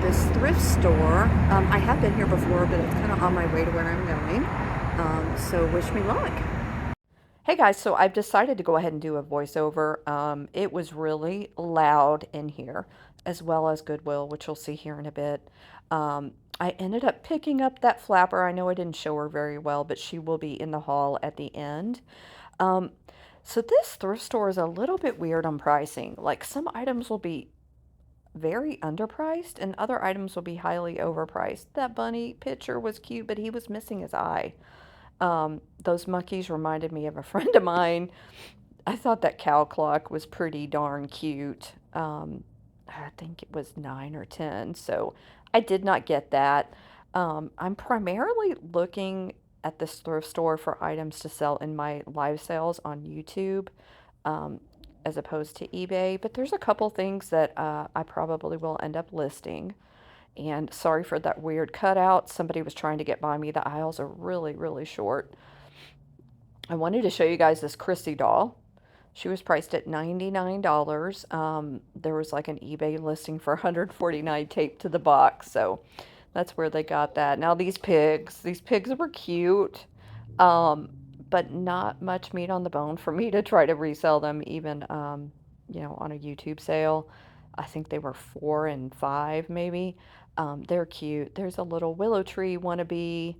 this thrift store. I have been here before, but it's kind of on my way to where I'm going. So wish me luck. Hey guys, so I've decided to go ahead and do a voiceover. It was really loud in here, as well as Goodwill, which you'll see here in a bit. I ended up picking up that flapper. I know I didn't show her very well, but she will be in the haul at the end. Um, so this thrift store is a little bit weird on pricing. Like some items will be very underpriced and other items will be highly overpriced. That bunny picture was cute, but he was missing his eye. Those monkeys reminded me of a friend of mine. I thought that cow clock was pretty darn cute. I think it was 9 or 10, so I did not get that. I'm primarily looking at this thrift store for items to sell in my live sales on YouTube, um, as opposed to eBay. But there's a couple things that I probably will end up listing. And sorry for that weird cutout. Somebody was trying to get by me. The aisles are really, really short. I wanted to show you guys this Chrissy doll. She was priced at $99. There was like an eBay listing for 149 taped to the box, so that's where they got that. Now these pigs were cute, um, but not much meat on the bone for me to try to resell them, even on a YouTube sale. I think they were 4 and 5 maybe. They're cute. There's a little willow tree wannabe.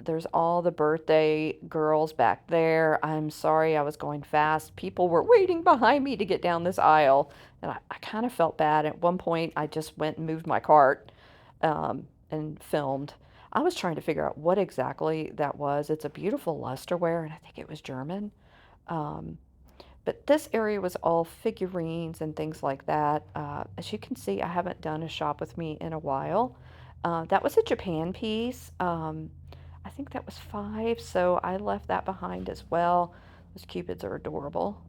There's all the birthday girls back there. I'm sorry, I was going fast. People were waiting behind me to get down this aisle, and I kind of felt bad. At one point, I just went and moved my cart and filmed. I was trying to figure out what exactly that was. It's a beautiful lusterware, and I think it was German. Um, but this area was all figurines and things like that. As you can see, I haven't done a shop with me in a while. That was a Japan piece. I think that was 5, so I left that behind as well. Those cupids are adorable.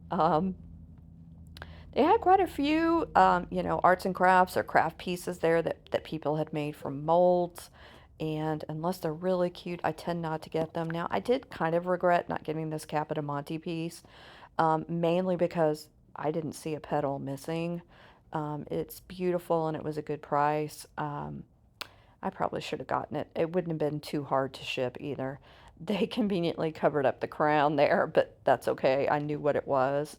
They had quite a few, arts and crafts or craft pieces there that people had made from molds. And unless they're really cute, I tend not to get them. Now, I did kind of regret not getting this Capodimonte piece, mainly because I didn't see a petal missing. It's beautiful and it was a good price. I probably should have gotten it. It wouldn't have been too hard to ship either. They conveniently covered up the crown there, but that's okay. I knew what it was.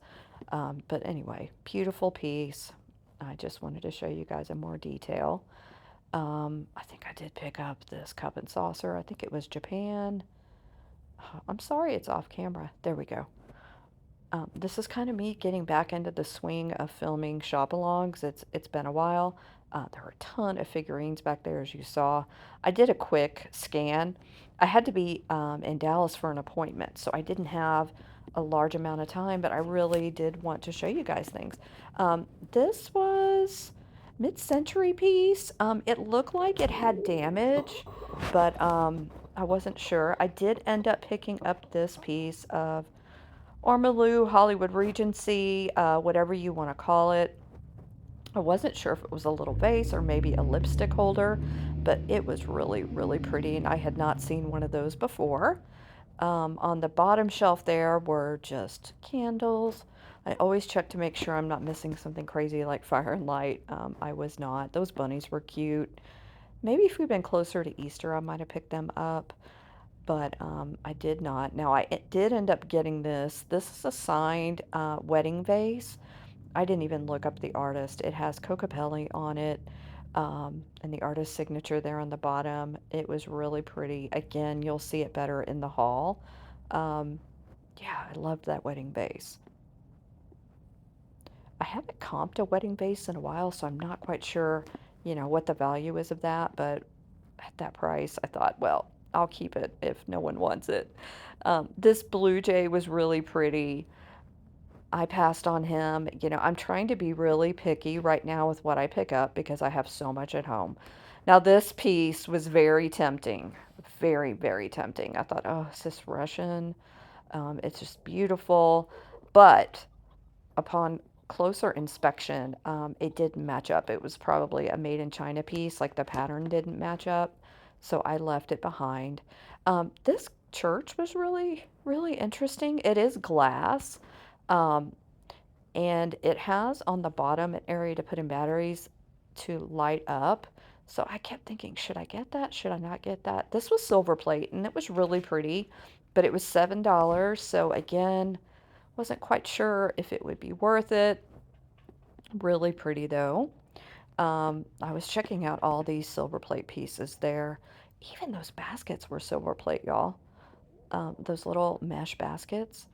But anyway, beautiful piece. I just wanted to show you guys in more detail. I think I did pick up this cup and saucer. I think it was Japan. I'm sorry it's off camera. There we go. This is kind of me getting back into the swing of filming shop-alongs. It's been a while. There were a ton of figurines back there, as you saw. I did a quick scan. I had to be in Dallas for an appointment, so I didn't have a large amount of time, but I really did want to show you guys things. This was mid-century piece. It looked like it had damage, but I wasn't sure. I did end up picking up this piece of Ormolu, Hollywood Regency, whatever you want to call it. I wasn't sure if it was a little vase or maybe a lipstick holder, but it was really, really pretty, and I had not seen one of those before. On the bottom shelf there were just candles. I always check to make sure I'm not missing something crazy like fire and light. I was not. Those bunnies were cute. Maybe if we'd been closer to Easter, I might have picked them up, but I did not. Now, did end up getting this. This is a signed wedding vase. I didn't even look up the artist. It has Cocapelli on it, and the artist's signature there on the bottom. It was really pretty. Again, you'll see it better in the haul. Um, yeah, I loved that wedding vase. I haven't comped a wedding vase in a while, so I'm not quite sure, what the value is of that, but at that price, I thought, well, I'll keep it if no one wants it. This blue jay was really pretty. I passed on him. I'm trying to be really picky right now with what I pick up because I have so much at home. Now, this piece was very tempting. Very, very tempting. I thought, oh, is this Russian? It's just beautiful. But upon closer inspection, it didn't match up. It was probably a made in China piece, like the pattern didn't match up. So I left it behind. This church was really, really interesting. It is glass. Um, and it has on the bottom an area to put in batteries. to light up. So I kept thinking, should I get that? Should I not get that? This was silver plate and it was really pretty, but it was $7. So again, wasn't quite sure if it would be worth it. Really pretty though. I was checking out all these silver plate pieces there. Even those baskets were silver plate, y'all. Those little mesh baskets.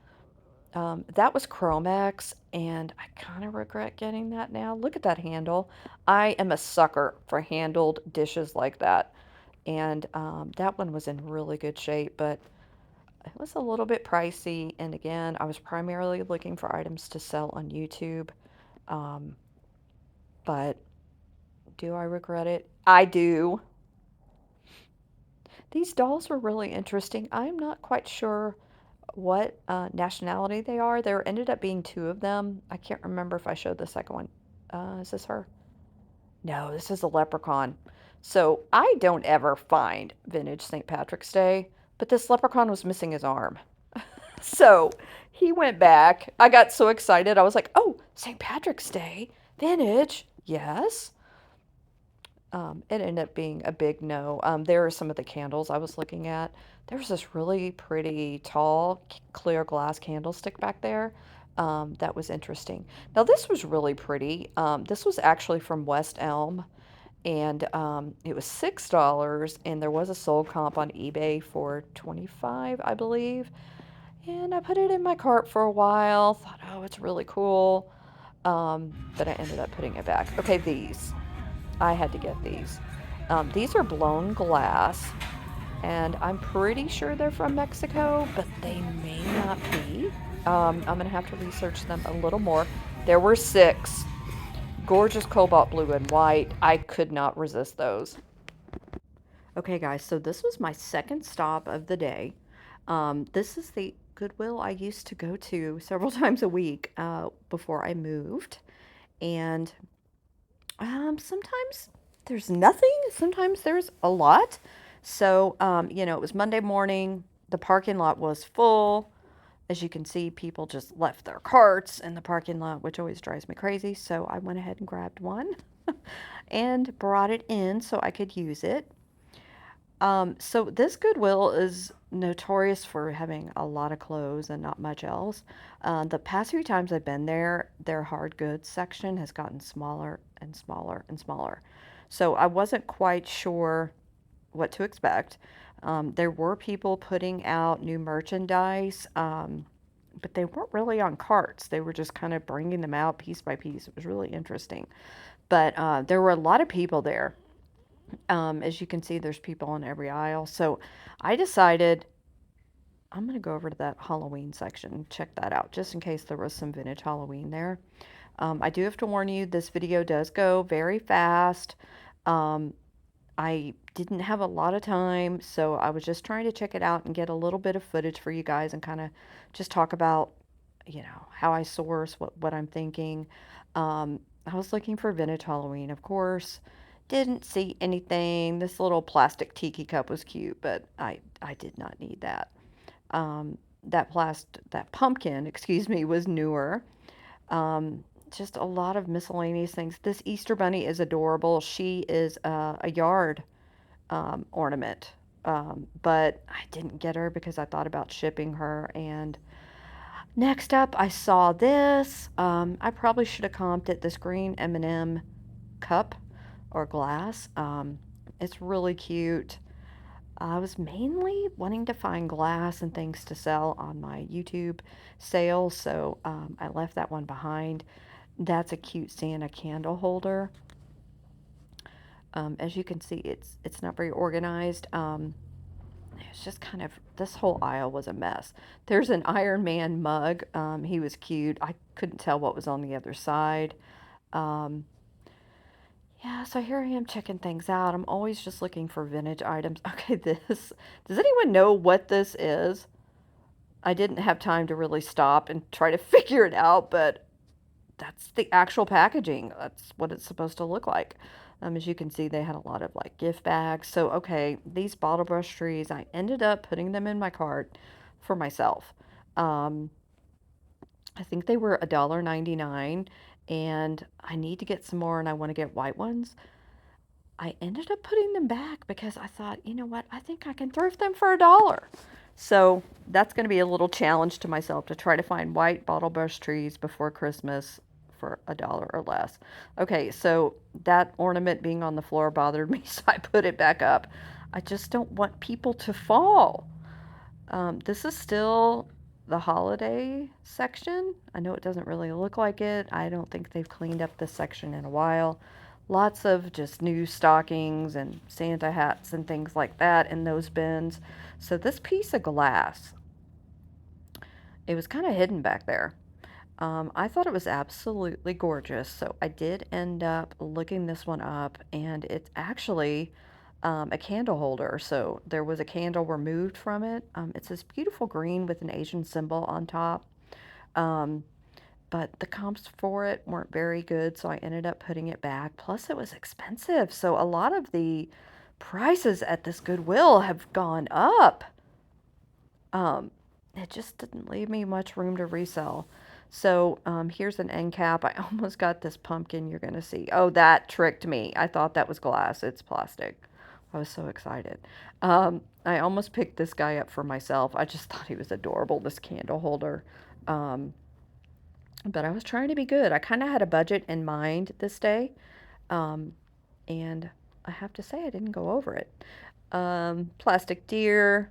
That was Chromex, and I kind of regret getting that now. Look at that handle. I am a sucker for handled dishes like that. And that one was in really good shape, but it was a little bit pricey. And again, I was primarily looking for items to sell on YouTube. Um, but do I regret it? I do. These dolls were really interesting. I'm not quite sure what nationality they are. There ended up being two of them. I can't remember if I showed the second one. Is this her? No, this is a leprechaun. So I don't ever find vintage St. Patrick's Day, but this leprechaun was missing his arm. So he went back. I got so excited. I was like, oh, St. Patrick's Day, vintage. Yes. It ended up being a big no. There are some of the candles I was looking at. There was this really pretty tall clear glass candlestick back there. That was interesting. Now this was really pretty. This was actually from West Elm, and it was $6, and there was a sold comp on eBay for 25, I believe. And I put it in my cart for a while. Thought, oh, it's really cool. But I ended up putting it back. Okay, these. I had to get these. These are blown glass, and I'm pretty sure they're from Mexico, but they may not be. I'm going to have to research them a little more. There were 6. Gorgeous cobalt blue and white. I could not resist those. Okay, guys, so this was my second stop of the day. This is the Goodwill I used to go to several times a week before I moved. And sometimes there's nothing, sometimes there's a lot. So, it was Monday morning. The parking lot was full. As you can see, people just left their carts in the parking lot, which always drives me crazy. So I went ahead and grabbed one and brought it in so I could use it. So this Goodwill is notorious for having a lot of clothes and not much else. The past few times I've been there, their hard goods section has gotten smaller and smaller and smaller. So I wasn't quite sure what to expect. There were people putting out new merchandise, but they weren't really on carts. They were just kind of bringing them out piece by piece. It was really interesting. But there were a lot of people there. As you can see, there's people on every aisle. So I decided I'm going to go over to that Halloween section and check that out, just in case there was some vintage Halloween there. I do have to warn you, this video does go very fast. Um, I didn't have a lot of time, so I was just trying to check it out and get a little bit of footage for you guys and kind of just talk about, how I source, what I'm thinking. I was looking for vintage Halloween, of course. Didn't see anything. This little plastic tiki cup was cute, but I did not need that. That pumpkin, excuse me, was newer. Just a lot of miscellaneous things. This Easter bunny is adorable. She is a yard ornament, but I didn't get her because I thought about shipping her. And next up, I saw this. I probably should have comped it. This green M&M cup or glass. It's really cute. I was mainly wanting to find glass and things to sell on my YouTube sale, so I left that one behind. That's a cute Santa candle holder. As you can see, it's not very organized. It's just kind of, this whole aisle was a mess. There's an Iron Man mug. He was cute. I couldn't tell what was on the other side. Um, Yeah, so here I am checking things out. I'm always just looking for vintage items. Okay, this. Does anyone know what this is? I didn't have time to really stop and try to figure it out, but that's the actual packaging. That's what it's supposed to look like. As you can see, they had a lot of like gift bags. So, okay, these bottle brush trees, I ended up putting them in my cart for myself. Um, I think they were $1.99, and I need to get some more and I want to get white ones. I ended up putting them back because I thought, you know what, I think I can thrift them for $1. So that's going to be a little challenge to myself to try to find white bottle brush trees before Christmas for $1 or less. Okay, so that ornament being on the floor bothered me, so I put it back up. I just don't want people to fall. This is still the holiday section. I know it doesn't really look like it. I don't think they've cleaned up this section in a while. Lots of just new stockings and Santa hats and things like that in those bins. So this piece of glass, it was kind of hidden back there. I thought it was absolutely gorgeous, so I did end up looking this one up, and it's actually a candle holder. So there was a candle removed from it. It's this beautiful green with an Asian symbol on top, um, but the comps for it weren't very good, so I ended up putting it back. Plus, it was expensive, so a lot of the prices at this Goodwill have gone up. Um, it just didn't leave me much room to resell. So here's an end cap. I almost got this pumpkin you're going to see. Oh, that tricked me. I thought that was glass. It's plastic. I was so excited. I almost picked this guy up for myself. I just thought he was adorable, this candle holder. Um, but I was trying to be good. I kind of had a budget in mind this day. Um, and I have to say, I didn't go over it. Plastic deer.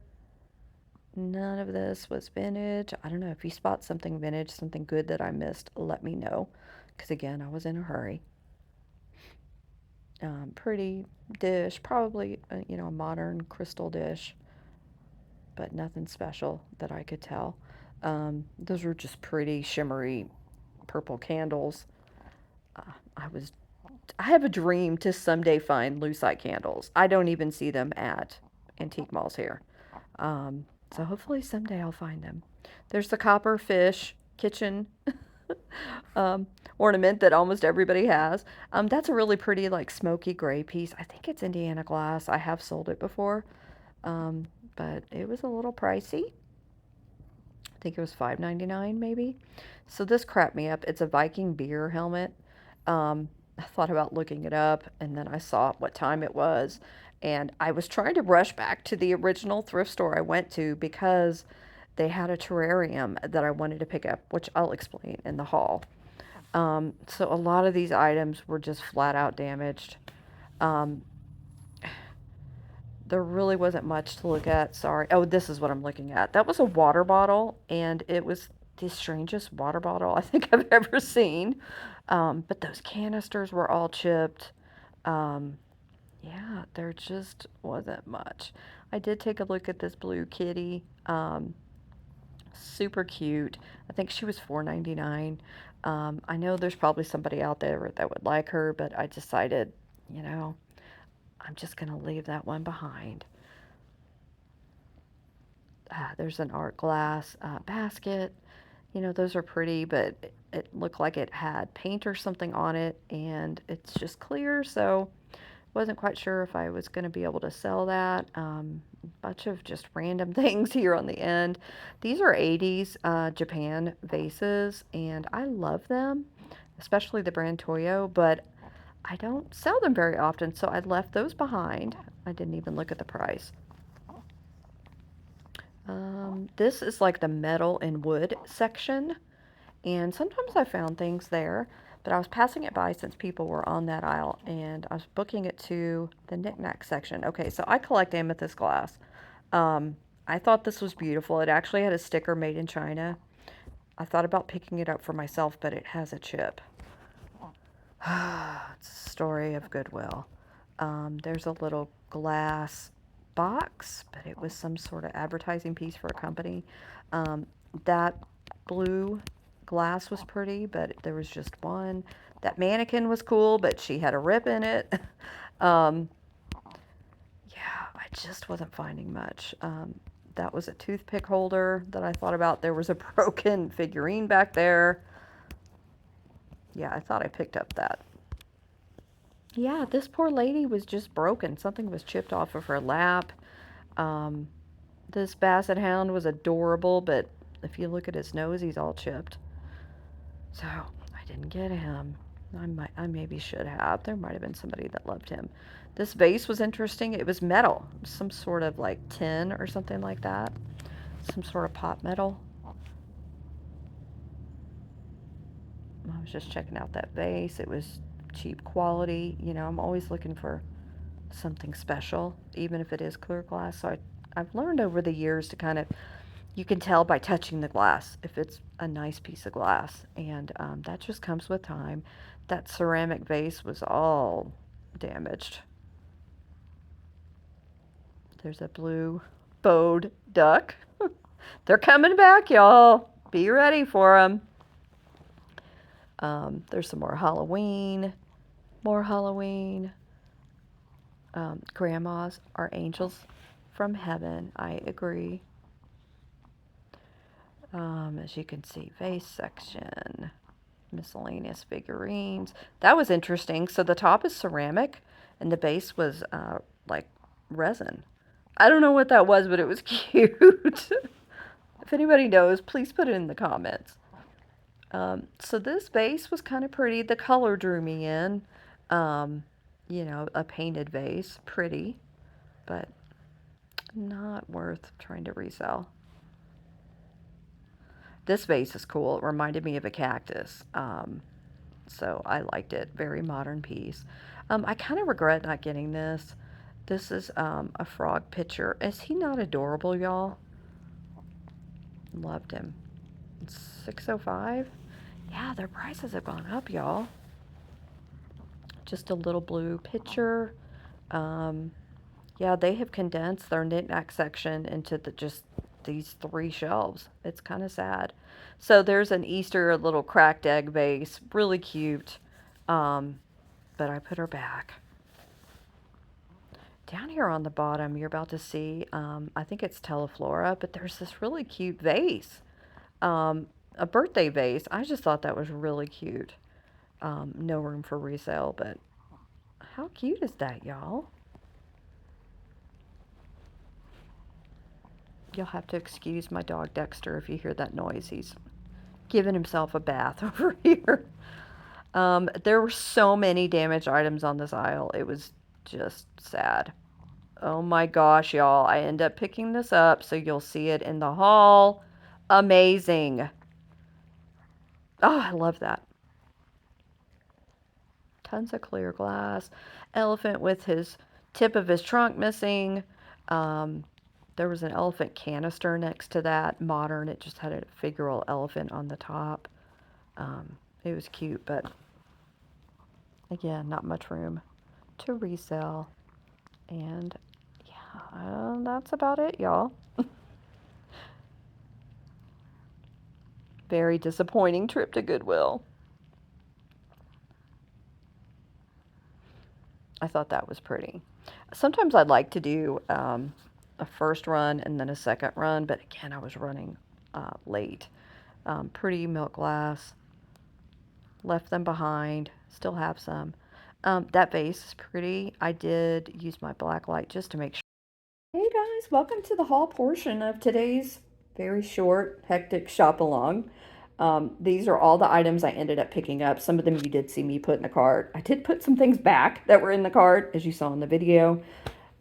None of this was vintage. I don't know if you spot something vintage, something good that I missed, let me know. Because again, I was in a hurry. Pretty dish, probably, a modern crystal dish, but nothing special that I could tell. Those were just pretty shimmery purple candles. Uh, I was, I have a dream to someday find lucite candles. I don't even see them at antique malls here. So hopefully someday I'll find them. There's the copper fish kitchen ornament that almost everybody has. That's a really pretty, like, smoky gray piece. I think it's Indiana glass. I have sold it before, but it was a little pricey. I think it was $5.99 maybe. So this crapped me up. It's a Viking beer helmet. I thought about looking it up, and then I saw what time it was, and I was trying to rush back to the original thrift store I went to because they had a terrarium that I wanted to pick up, which I'll explain in the haul. So a lot of these items were just flat out damaged. Um, there really wasn't much to look at. Sorry. Oh, this is what I'm looking at. That was a water bottle, and it was the strangest water bottle I think I've ever seen. But those canisters were all chipped. Um, yeah, there just wasn't much. I did take a look at this blue kitty. Super cute. I think she was $4.99. I know there's probably somebody out there that would like her, but I decided, you know, I'm just going to leave that one behind. There's an art glass basket. Those are pretty, but it looked like it had paint or something on it, and it's just clear, so wasn't quite sure if I was going to be able to sell that. Bunch of just random things here on the end. These are 80s Japan vases, and I love them, especially the brand Toyo, but I don't sell them very often, so I left those behind. I didn't even look at the price. This is like the metal and wood section, and sometimes I found things there, but I was passing it by since people were on that aisle, and I was booking it to the knickknack section. Okay, so I collect amethyst glass. I thought this was beautiful. It actually had a sticker made in China. I thought about picking it up for myself, but it has a chip. It's a story of Goodwill. There's a little glass box, but it was some sort of advertising piece for a company. Um, that blue glass was pretty, but there was just one. That mannequin was cool, but she had a rip in it. um, yeah, I just wasn't finding much. That was a toothpick holder that I thought about. There was a broken figurine back there. Yeah, I thought I picked up that. Yeah, this poor lady was just broken. Something was chipped off of her lap. Um, this basset hound was adorable, but if you look at his nose, he's all chipped. So I didn't get him. I maybe should have. There might have been somebody that loved him. This vase was interesting. It was metal, some sort of like tin or something like that. Some sort of pot metal. I was just checking out that vase. It was cheap quality. You know, I'm always looking for something special, even if it is clear glass. So I've learned over the years to kind of, you can tell by touching the glass if it's a nice piece of glass. And that just comes with time. That ceramic vase was all damaged. There's a blue bowed duck. They're coming back, y'all. Be ready for them. There's some more Halloween. More Halloween. Grandmas are angels from heaven. I agree. As you can see, vase section, miscellaneous figurines. That was interesting. So the top is ceramic, and the base was like resin. I don't know what that was, but it was cute. If anybody knows, please put it in the comments. So this vase was kind of pretty. The color drew me in. You know, a painted vase, pretty, but not worth trying to resell. This vase is cool. It reminded me of a cactus. So I liked it. Very modern piece. I kind of regret not getting this. This is a frog picture. Is he not adorable, y'all? Loved him. It's $6.05. Yeah, their prices have gone up, y'all. Just a little blue picture. Yeah, they have condensed their knickknack section into just these 3 shelves. It's kind of sad. So there's an Easter little cracked egg vase, really cute. But I put her back. Down here on the bottom, you're about to see, I think it's Teleflora, but there's this really cute vase, a birthday vase. I just thought that was really cute. No room for resale, but how cute is that, y'all? You'll have to excuse my dog Dexter if you hear that noise. He's giving himself a bath over here. There were so many damaged items on this aisle. It was just sad. Oh my gosh, y'all. I end up picking this up so you'll see it in the haul. Amazing. Oh, I love that. Tons of clear glass. Elephant with his tip of his trunk missing. There was an elephant canister next to that. Modern. It just had a figural elephant on the top. It was cute, but again, not much room to resell. And yeah, that's about it, y'all. Very disappointing trip to Goodwill. I thought that was pretty. Sometimes I'd like to do a first run and then a second run, but again, I was running late. Pretty milk glass. Left them behind. Still have some. That vase is pretty. I did use my black light just to make sure. Hey guys, welcome to the haul portion of today's very short, hectic shop along. These are all the items I ended up picking up. Some of them you did see me put in the cart. I did put some things back that were in the cart, as you saw in the video.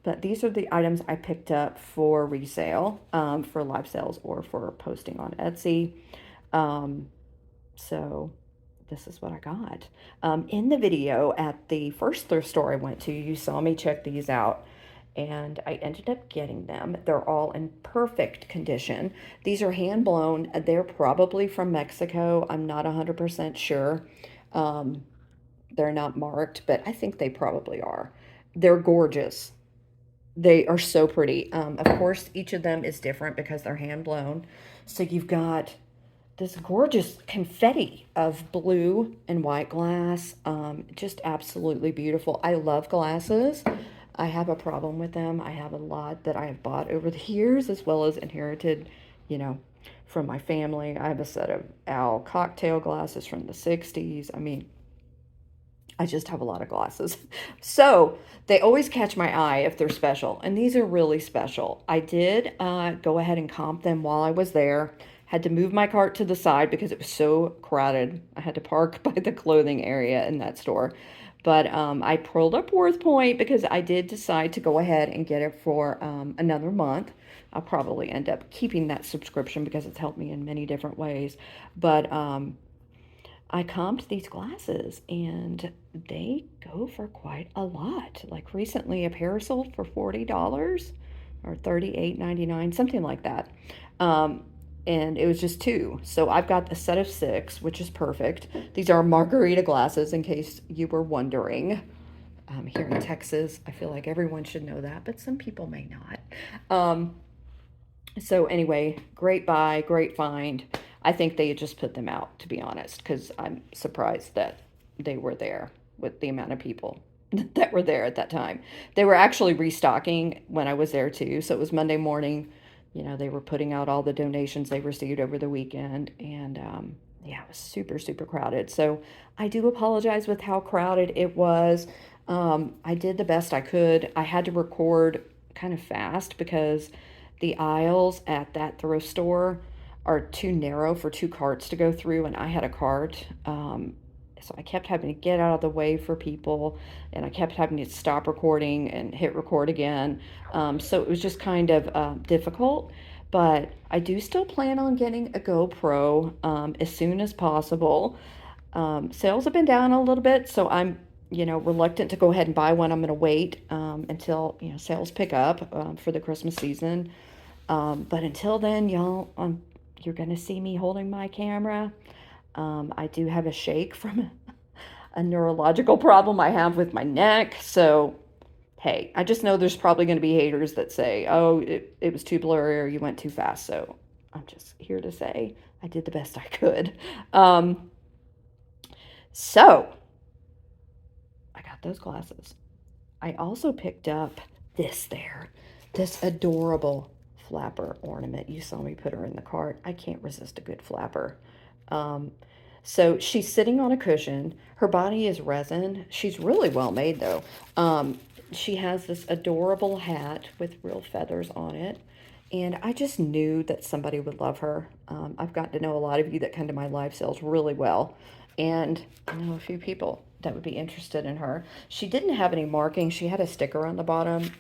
But these are the items I picked up for resale, for live sales or for posting on Etsy. So this is what I got. In the video at the first thrift store I went to, you saw me check these out. And I ended up getting them. They're all in perfect condition. These are hand blown. They're probably from Mexico. I'm not 100% sure. They're not marked, but I think they probably are. They're gorgeous. They are so pretty. Of course, each of them is different because they're hand blown. So you've got this gorgeous confetti of blue and white glass. Just absolutely beautiful. I love glasses. I have a problem with them. I have a lot that I have bought over the years, as well as inherited, you know, from my family. I have a set of Al cocktail glasses from the 60s. I mean, I just have a lot of glasses. So they always catch my eye if they're special. And these are really special. I did go ahead and comp them while I was there. Had to move my cart to the side because it was so crowded. I had to park by the clothing area in that store. But I pulled up Worth Point because I did decide to go ahead and get it for another month. I'll probably end up keeping that subscription because it's helped me in many different ways. But I comped these glasses and they go for quite a lot. Like recently, a pair sold for $40 or $38.99, something like that. Um, and it was just two. So I've got a set of six, which is perfect. These are margarita glasses, in case you were wondering. Here in Texas, I feel like everyone should know that, but some people may not. So anyway, great buy, great find. I think they had just put them out, to be honest, because I'm surprised that they were there with the amount of people that were there at that time. They were actually restocking when I was there too. So it was Monday morning. You know, they were putting out all the donations they received over the weekend. And yeah, it was super, super crowded. So I do apologize with how crowded it was. I did the best I could. I had to record kind of fast because the aisles at that thrift store are too narrow for two carts to go through, and I had a cart. So I kept having to get out of the way for people, and I kept having to stop recording and hit record again. So it was just kind of difficult, but I do still plan on getting a GoPro as soon as possible. Sales have been down a little bit, so I'm reluctant to go ahead and buy one. I'm going to wait until sales pick up for the Christmas season. But until then, y'all, you're going to see me holding my camera. I do have a shake from a neurological problem I have with my neck. So, hey, I just know there's probably going to be haters that say, oh, it was too blurry or you went too fast. So I'm just here to say I did the best I could. So I got those glasses. I also picked up this adorable flapper ornament. You saw me put her in the cart. I can't resist a good flapper. So she's sitting on a cushion. Her body is resin. She's really well made though. She has this adorable hat with real feathers on it. And I just knew that somebody would love her. I've gotten to know a lot of you that come to my live sales really well. And I know a few people that would be interested in her. She didn't have any marking. She had a sticker on the bottom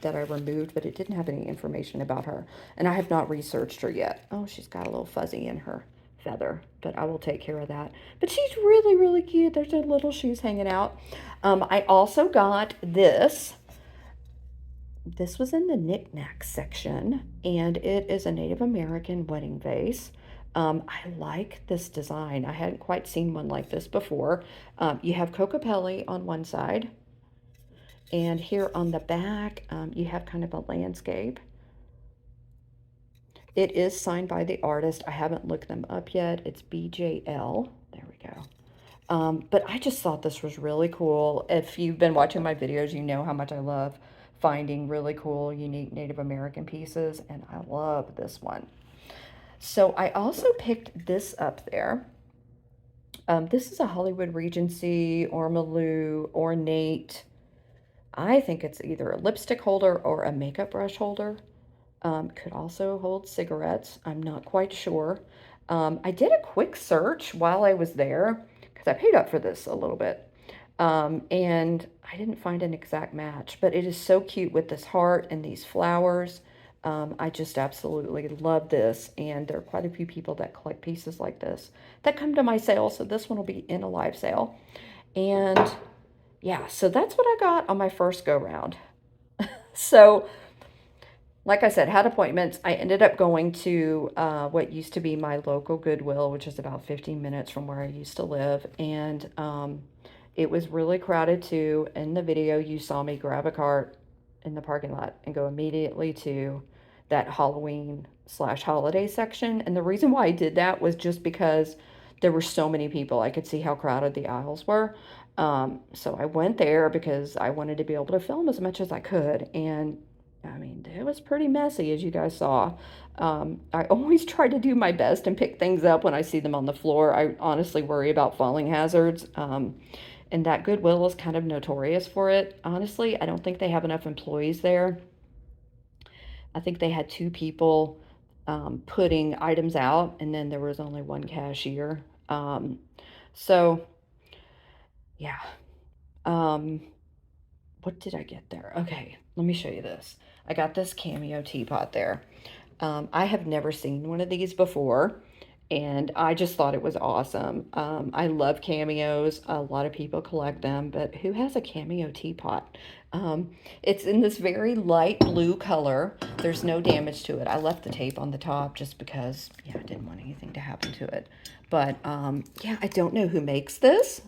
that I removed, but it didn't have any information about her. And I have not researched her yet. Oh, she's got a little fuzzy in her feather, but I will take care of that. But she's really, really cute. There's her little shoes hanging out. I also got this. This was in the knickknack section, and it is a Native American wedding vase. I like this design. I hadn't quite seen one like this before. You have Cocopelli on one side, and here on the back, you have kind of a landscape. It is signed by the artist. I haven't looked them up yet. It's BJL. There we go. But I just thought this was really cool. If you've been watching my videos, you know how much I love finding really cool, unique Native American pieces, and I love this one. So I also picked this up there. This is a Hollywood Regency Ormolu ornate. I think it's either a lipstick holder or a makeup brush holder. Could also hold cigarettes. I'm not quite sure. I did a quick search while I was there because I paid up for this a little bit. And I didn't find an exact match, but it is so cute with this heart and these flowers. I just absolutely love this, and there are quite a few people that collect pieces like this that come to my sale, so this one will be in a live sale. And yeah, so that's what I got on my first go round. So like I said, had appointments. I ended up going to what used to be my local Goodwill, which is about 15 minutes from where I used to live, and it was really crowded too. In the video, you saw me grab a cart in the parking lot and go immediately to that Halloween/holiday section. And the reason why I did that was just because there were so many people. I could see how crowded the aisles were. So I went there because I wanted to be able to film as much as I could. And I mean, it was pretty messy, as you guys saw. I always try to do my best and pick things up when I see them on the floor. I honestly worry about falling hazards. And that Goodwill is kind of notorious for it. Honestly, I don't think they have enough employees there. I think they had two people putting items out, and then there was only one cashier. So yeah. Um, what did I get there? Okay, let me show you this. I got this cameo teapot there. I have never seen one of these before, and I just thought it was awesome. I love cameos. A lot of people collect them, but who has a cameo teapot? Um, it's in this very light blue color. There's no damage to it. I left the tape on the top just because, yeah, I didn't want anything to happen to it. But yeah, I don't know who makes this.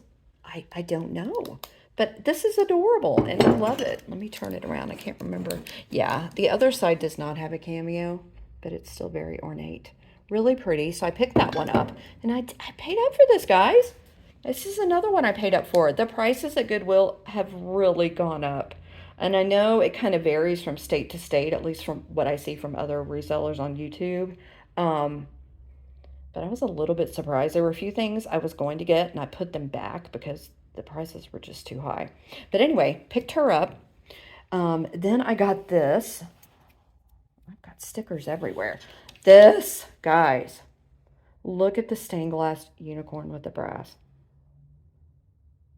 I don't know. But this is adorable, and I love it. Let me turn it around. I can't remember. Yeah, the other side does not have a cameo, but it's still very ornate. Really pretty. So I picked that one up, and I paid up for this, guys. This is another one I paid up for. The prices at Goodwill have really gone up. And I know it kind of varies from state to state, at least from what I see from other resellers on YouTube. Um, but I was a little bit surprised. There were a few things I was going to get, and I put them back because the prices were just too high. But anyway, picked her up. Then I got this. I've got stickers everywhere. This, guys, look at the stained glass unicorn with the brass.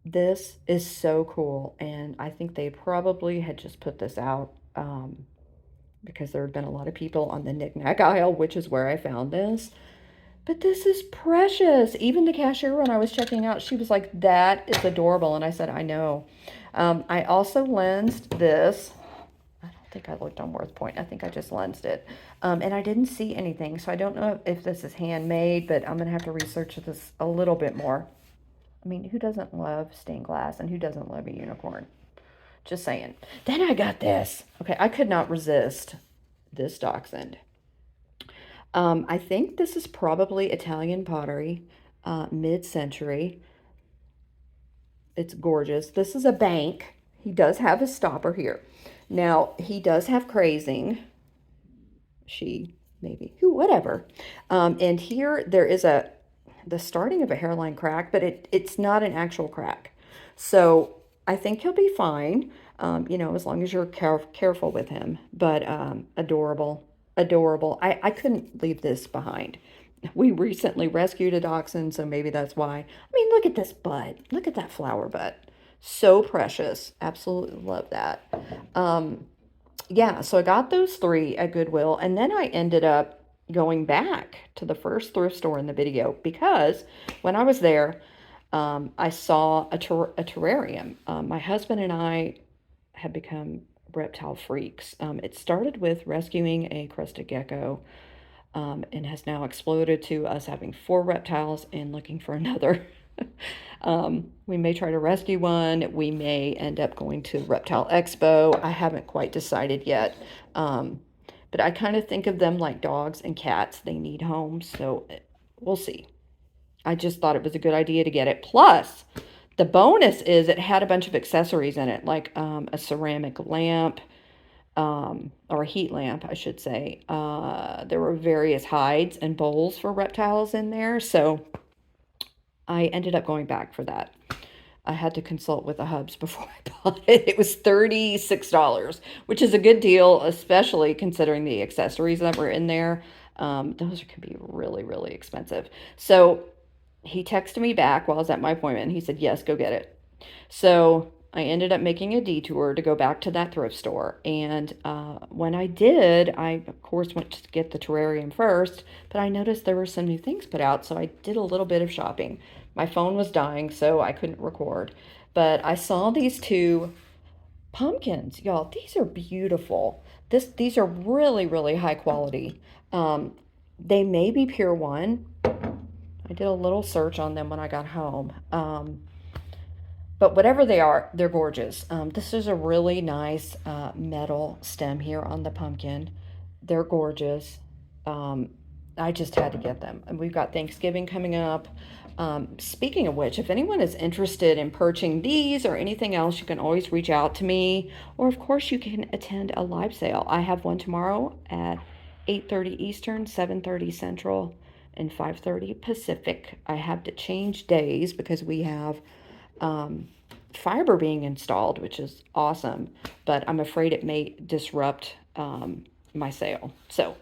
This is so cool, and I think they probably had just put this out because there had been a lot of people on the knickknack aisle, which is where I found this. But this is precious. Even the cashier, when I was checking out, she was like, that is adorable. And I said, I know. I also lensed this. I don't think I looked on Worth Point. I think I just lensed it. And I didn't see anything. So I don't know if this is handmade, but I'm going to have to research this a little bit more. I mean, who doesn't love stained glass and who doesn't love a unicorn? Just saying. Then I got this. Okay, I could not resist this dachshund. I think this is probably Italian pottery, mid-century. It's gorgeous. This is a bank. He does have his stopper here. Now, he does have crazing. She, maybe, who, whatever. And here there is the starting of a hairline crack, but it's not an actual crack. So I think he'll be fine, as long as you're careful with him. But adorable, adorable. I couldn't leave this behind. We recently rescued a dachshund, so maybe that's why. I mean, look at this bud. Look at that flower bud. So precious. Absolutely love that. Yeah, so I got those three at Goodwill, and then I ended up going back to the first thrift store in the video because when I was there, I saw a terrarium. My husband and I have become reptile freaks. It started with rescuing a crested gecko, and has now exploded to us having 4 reptiles and looking for another. We may try to rescue one. We may end up going to Reptile Expo. I haven't quite decided yet. But I kind of think of them like dogs and cats. They need homes, so we'll see. I just thought it was a good idea to get it. Plus, the bonus is it had a bunch of accessories in it, like a ceramic lamp, or a heat lamp, I should say. There were various hides and bowls for reptiles in there, so I ended up going back for that. I had to consult with the hubs before I bought it. It was $36, which is a good deal, especially considering the accessories that were in there. Those can be really, really expensive. So he texted me back while I was at my appointment, and he said, yes, go get it. So I ended up making a detour to go back to that thrift store. And when I did, I, of course, went to get the terrarium first, but I noticed there were some new things put out, so I did a little bit of shopping. My phone was dying, so I couldn't record. But I saw these 2 pumpkins. Y'all, these are beautiful. These are really, really high quality. They may be pure one. I did a little search on them when I got home. But whatever they are, they're gorgeous. This is a really nice metal stem here on the pumpkin. They're gorgeous. I just had to get them. And we've got Thanksgiving coming up. Speaking of which, if anyone is interested in purchasing these or anything else, you can always reach out to me. Or, of course, you can attend a live sale. I have one tomorrow at 8:30 Eastern, 7:30 Central, and 5:30 Pacific. I have to change days because we have fiber being installed, which is awesome, but I'm afraid it may disrupt my sale. So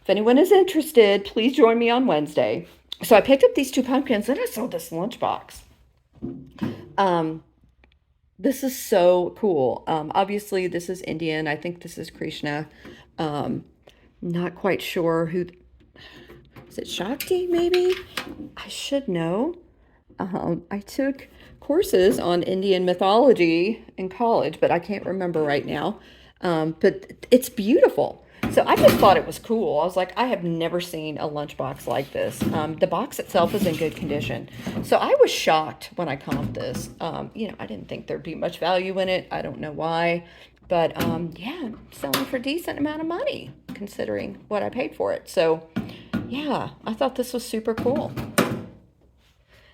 If anyone is interested, please join me on Wednesday. So I picked up these two pumpkins and I saw this lunchbox. This is so cool. Obviously, this is Indian. I think this is Krishna. Not quite sure who. Is it Shakti, maybe? I should know. I took courses on Indian mythology in college, but I can't remember right now. But it's beautiful. So I just thought it was cool. I was like, I have never seen a lunchbox like this. The box itself is in good condition. So I was shocked when I comped this. I didn't think there'd be much value in it. I don't know why. But yeah, selling for a decent amount of money considering what I paid for it. So yeah, I thought this was super cool.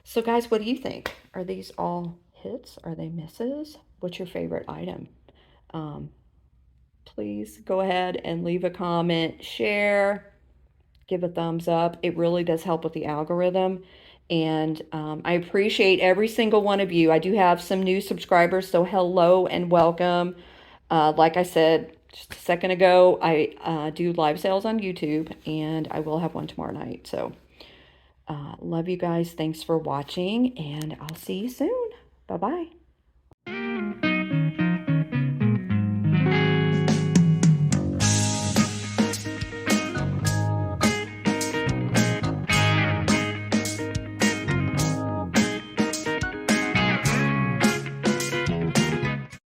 So guys, what do you think? Are these all hits? Are they misses? What's your favorite item? Please go ahead and leave a comment, share, give a thumbs up. It really does help with the algorithm. And I appreciate every single one of you. I do have some new subscribers, so hello and welcome. Like I said just a second ago, I do live sales on YouTube, and I will have one tomorrow night. So love you guys. Thanks for watching, and I'll see you soon. Bye-bye.